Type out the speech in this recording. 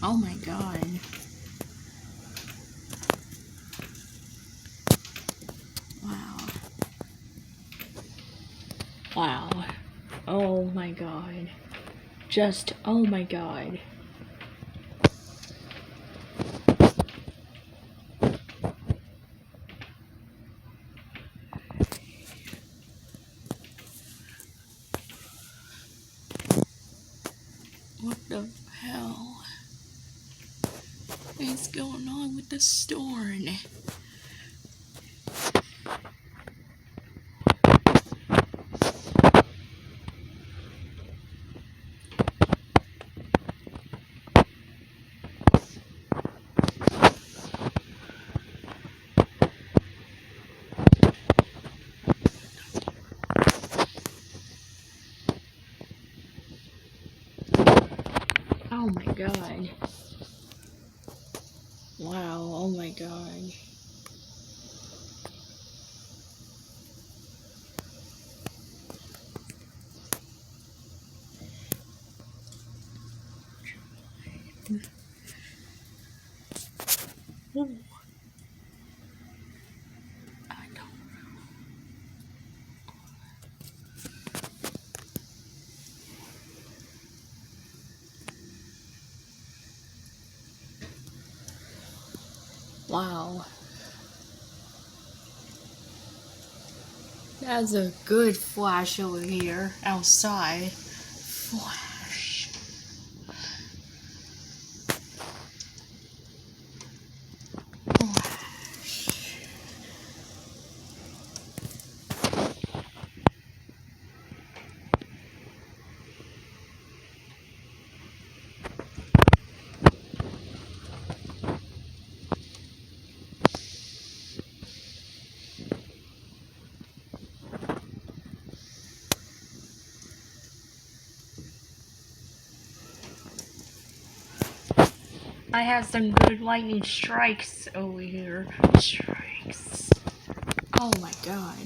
Oh my god. Wow. Wow. Oh my god. Just, oh my god. What the hell is going on with the storm? Oh my god. Wow, oh my god. Ooh. I don't know. Wow. That's a good flash over here outside. Flash. Flash. I have some good lightning strikes over here. Strikes. Oh my god.